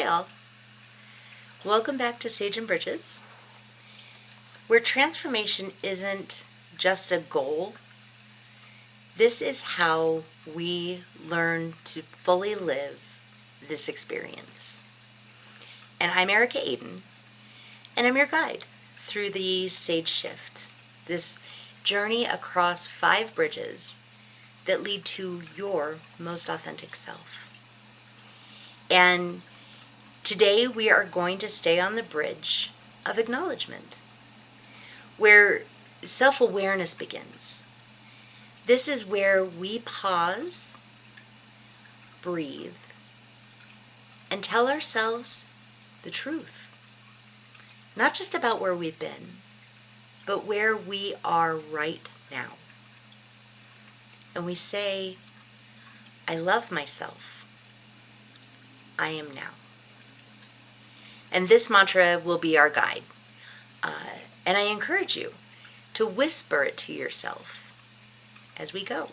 Hi all. Welcome back to Sage and Bridges, where transformation isn't just a goal. This is how we learn to fully live this experience. And I'm Erica Aiden, and I'm your guide through the Sage Shift, this journey across 5 bridges that lead to your most authentic self. And today we are going to stay on the bridge of acknowledgement, where self-awareness begins. This is where we pause, breathe, and tell ourselves the truth. Not just about where we've been, but where we are right now. And we say, I love myself. I am now. And this mantra will be our guide. And I encourage you to whisper it to yourself as we go.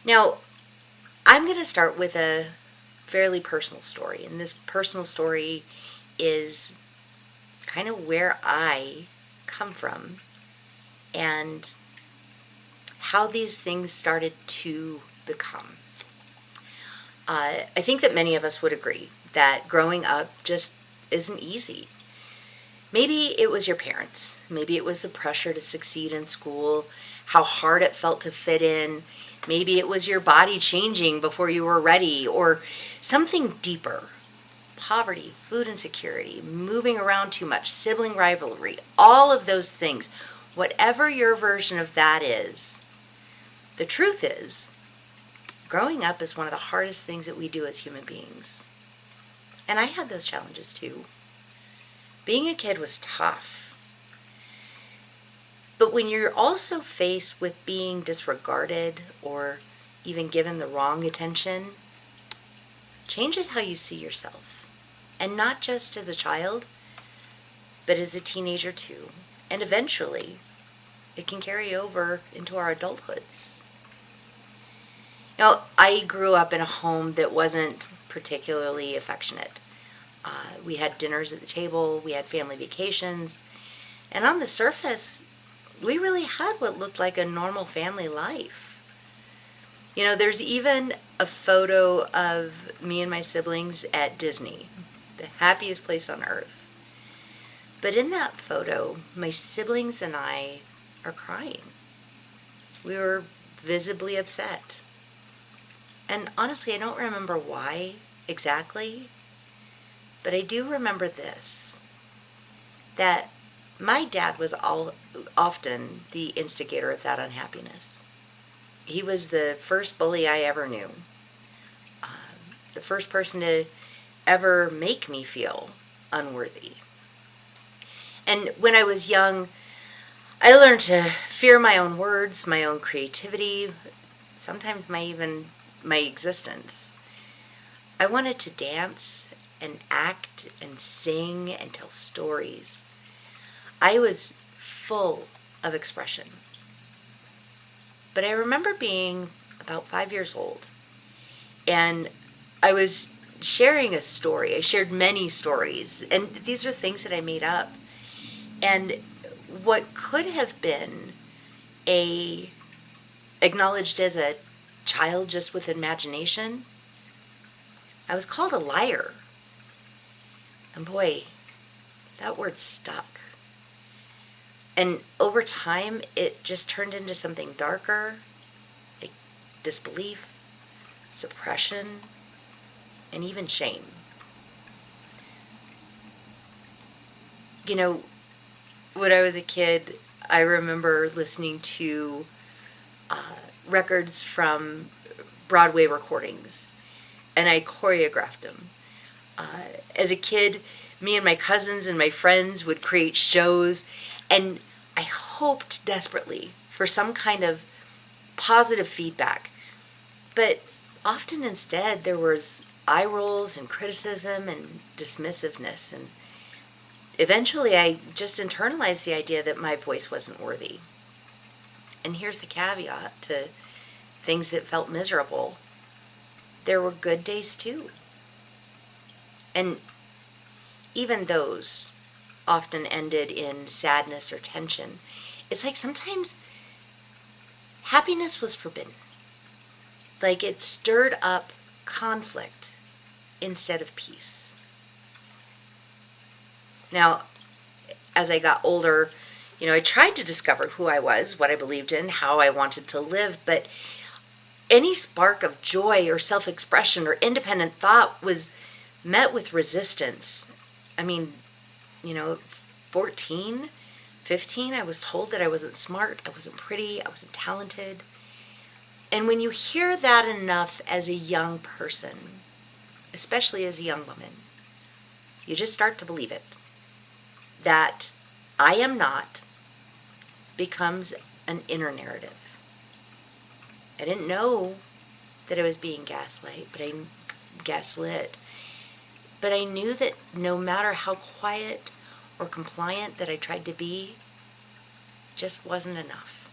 Now, I'm going to start with a fairly personal story. And this personal story is kind of where I come from and how these things started to become. I think that many of us would agree that growing up just isn't easy. Maybe it was your parents. Maybe it was the pressure to succeed in school, how hard it felt to fit in. Maybe it was your body changing before you were ready, or something deeper. Poverty, food insecurity, moving around too much, sibling rivalry, all of those things. Whatever your version of that is, the truth is, growing up is one of the hardest things that we do as human beings. And I had those challenges too. Being a kid was tough. But when you're also faced with being disregarded or even given the wrong attention, changes how you see yourself. And not just as a child, but as a teenager too. And eventually, it can carry over into our adulthoods. Now, I grew up in a home that wasn't particularly affectionate. We had dinners at the table, we had family vacations, and on the surface, we really had what looked like a normal family life. You know, there's even a photo of me and my siblings at Disney, the happiest place on earth. But in that photo, my siblings and I are crying. We were visibly upset. And honestly, I don't remember why exactly, but I do remember this, that my dad was often the instigator of that unhappiness. He was the first bully I ever knew, the first person to ever make me feel unworthy. And when I was young, I learned to fear my own words, my own creativity, sometimes my existence. I wanted to dance and act and sing and tell stories. I was full of expression. But I remember being about 5 years old, and I was sharing a story. I shared many stories, and these are things that I made up. And what could have been acknowledged as a child just with imagination, I was called a liar. And boy, that word stuck. And over time, it just turned into something darker, like disbelief, suppression, and even shame. You know, when I was a kid, I remember listening to records from Broadway recordings, and I choreographed them. As a kid, me and my cousins and my friends would create shows, and I hoped desperately for some kind of positive feedback. But often instead, there was eye rolls and criticism and dismissiveness, and eventually I just internalized the idea that my voice wasn't worthy. And here's the caveat to things that felt miserable. There were good days too. And even those often ended in sadness or tension. It's like sometimes happiness was forbidden. Like it stirred up conflict instead of peace. Now, as I got older, I tried to discover who I was, what I believed in, how I wanted to live, but any spark of joy or self-expression or independent thought was met with resistance. I mean, 14, 15, I was told that I wasn't smart, I wasn't pretty, I wasn't talented. And when you hear that enough as a young person, especially as a young woman, you just start to believe it. That I am not becomes an inner narrative. I didn't know that I was being gaslit, but I knew that no matter how quiet or compliant that I tried to be, just wasn't enough.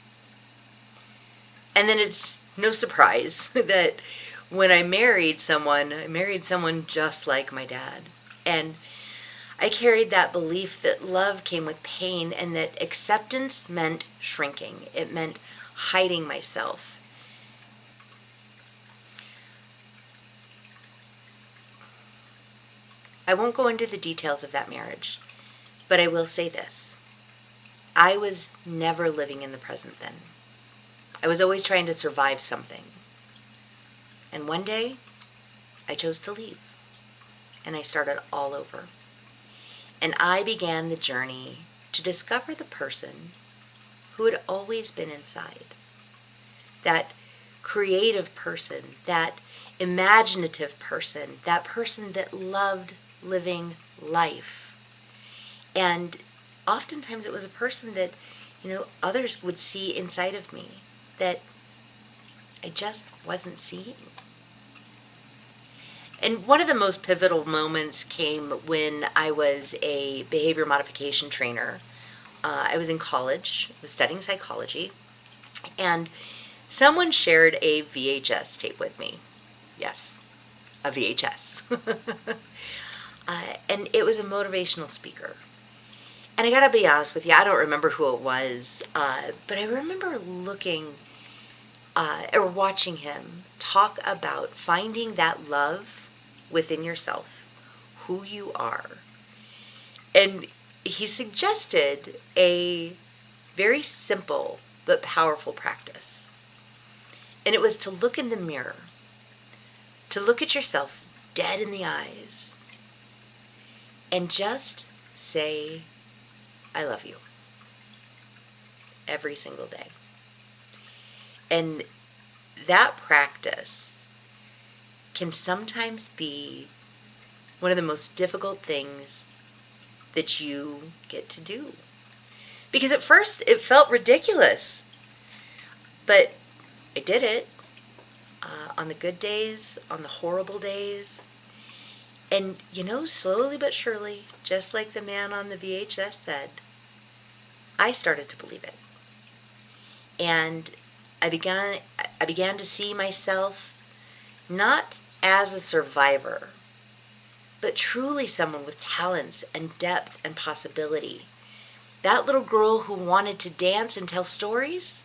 And then it's no surprise that when I married someone just like my dad. And I carried that belief that love came with pain and that acceptance meant shrinking. It meant hiding myself. I won't go into the details of that marriage, but I will say this. I was never living in the present then. I was always trying to survive something. And one day, I chose to leave. And I started all over. And I began the journey to discover the person who had always been inside. That creative person, that imaginative person, that person that loved living life. And oftentimes it was a person that, others would see inside of me that I just wasn't seeing. And one of the most pivotal moments came when I was a behavior modification trainer. I was in college, was studying psychology, and someone shared a VHS tape with me. Yes, a VHS. And it was a motivational speaker. And I gotta be honest with you, I don't remember who it was, but I remember looking or watching him talk about finding that love within yourself, who you are. And he suggested a very simple but powerful practice. And it was to look in the mirror, to look at yourself dead in the eyes, and just say, I love you, every single day. And that practice can sometimes be one of the most difficult things that you get to do. Because at first it felt ridiculous, but I did it on the good days, on the horrible days. And slowly but surely, just like the man on the VHS said, I started to believe it. And I began to see myself not as a survivor, but truly someone with talents and depth and possibility. That little girl who wanted to dance and tell stories,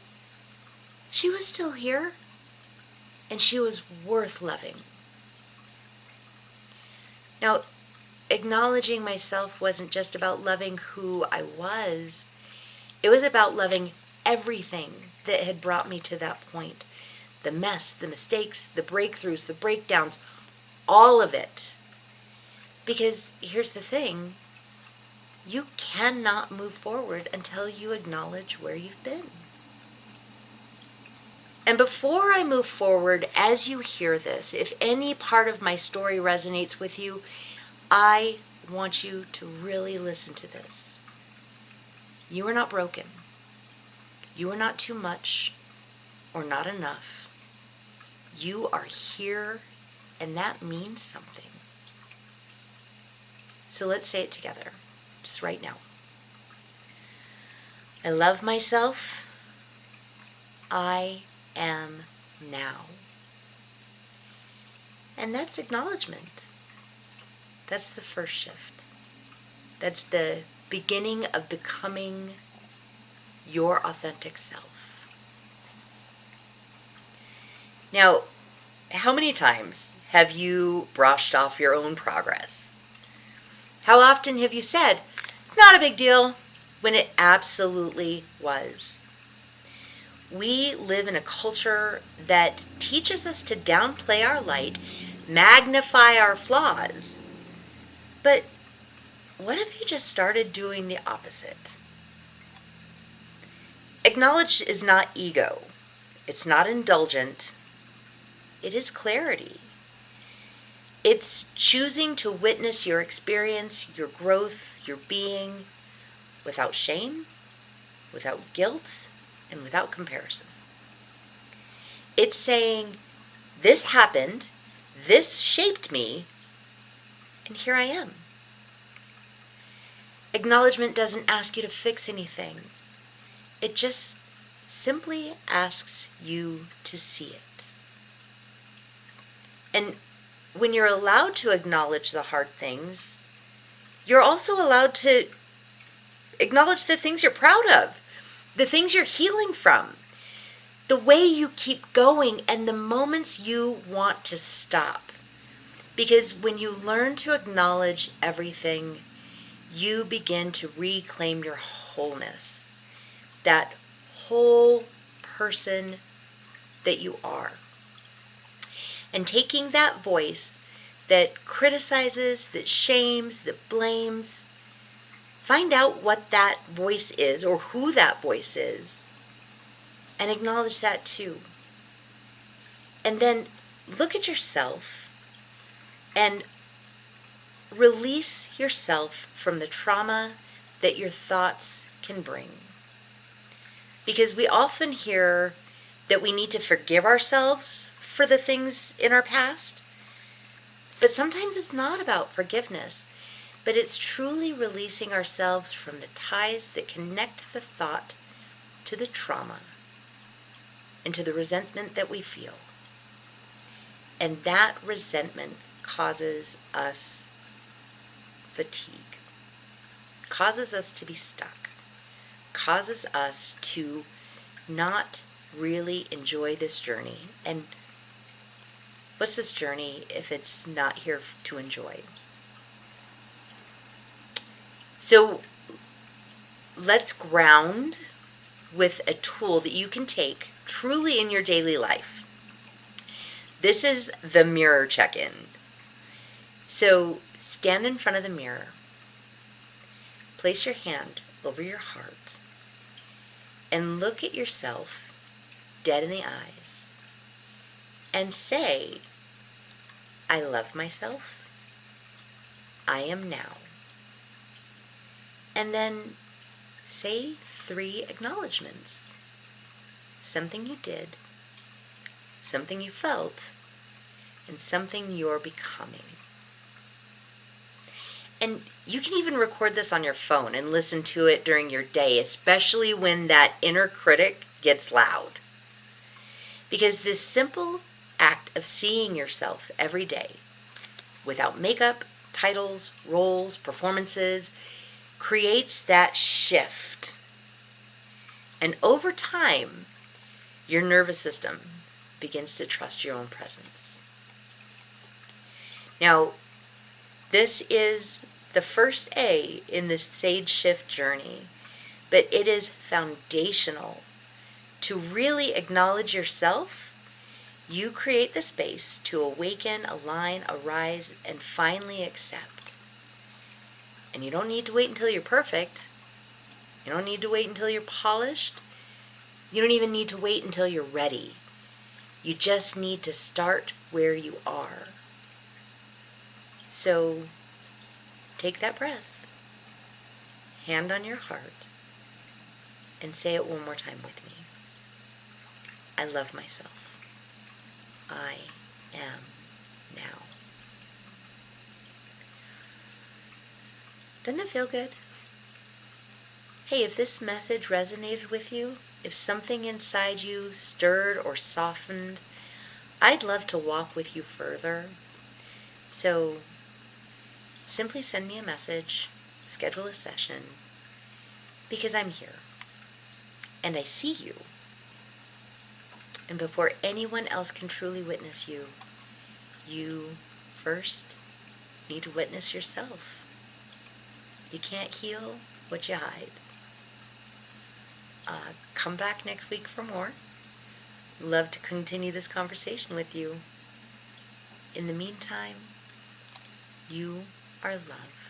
she was still here, and she was worth loving. Now, acknowledging myself wasn't just about loving who I was. It was about loving everything that had brought me to that point. The mess, the mistakes, the breakthroughs, the breakdowns, all of it. Because here's the thing, you cannot move forward until you acknowledge where you've been. And before I move forward, as you hear this, if any part of my story resonates with you, I want you to really listen to this. You are not broken. You are not too much or not enough. You are here, and that means something. So let's say it together, just right now. I love myself. I am now. And that's acknowledgement. That's the first shift. That's the beginning of becoming your authentic self. Now, how many times have you brushed off your own progress? How often have you said, it's not a big deal, when it absolutely was? We live in a culture that teaches us to downplay our light, magnify our flaws. But what if you just started doing the opposite? Acknowledge is not ego. It's not indulgent. It is clarity. It's choosing to witness your experience, your growth, your being, without shame, without guilt, and without comparison. It's saying, this happened, this shaped me, and here I am. Acknowledgement doesn't ask you to fix anything. It just simply asks you to see it. And when you're allowed to acknowledge the hard things, you're also allowed to acknowledge the things you're proud of, the things you're healing from, the way you keep going, and the moments you want to stop. Because when you learn to acknowledge everything, you begin to reclaim your wholeness, that whole person that you are. And taking that voice that criticizes, that shames, that blames, find out what that voice is or who that voice is, and acknowledge that too. And then look at yourself and release yourself from the trauma that your thoughts can bring. Because we often hear that we need to forgive ourselves for the things in our past. But sometimes it's not about forgiveness, but it's truly releasing ourselves from the ties that connect the thought to the trauma and to the resentment that we feel. And that resentment causes us fatigue, causes us to be stuck, causes us to not really enjoy this journey. And what's this journey if it's not here to enjoy? So let's ground with a tool that you can take truly in your daily life. This is the mirror check-in. So stand in front of the mirror. Place your hand over your heart and look at yourself dead in the eyes and say, I love myself. I am now. And then say 3 acknowledgements. Something you did, something you felt, and something you're becoming. And you can even record this on your phone and listen to it during your day, especially when that inner critic gets loud. Because this simple act of seeing yourself every day, without makeup, titles, roles, performances, creates that shift. And over time, your nervous system begins to trust your own presence. Now, this is the first A in this sage shift journey, but it is foundational to really acknowledge yourself. You create the space to awaken, align, arise, and finally accept. And you don't need to wait until you're perfect. You don't need to wait until you're polished. You don't even need to wait until you're ready. You just need to start where you are. So take that breath, hand on your heart, and say it one more time with me. I love myself. I am now. Doesn't it feel good? Hey, if this message resonated with you, if something inside you stirred or softened, I'd love to walk with you further. So simply send me a message, schedule a session, because I'm here and I see you. And before anyone else can truly witness you, you first need to witness yourself. You can't heal what you hide. Come back next week for more. Love to continue this conversation with you. In the meantime, you are loved.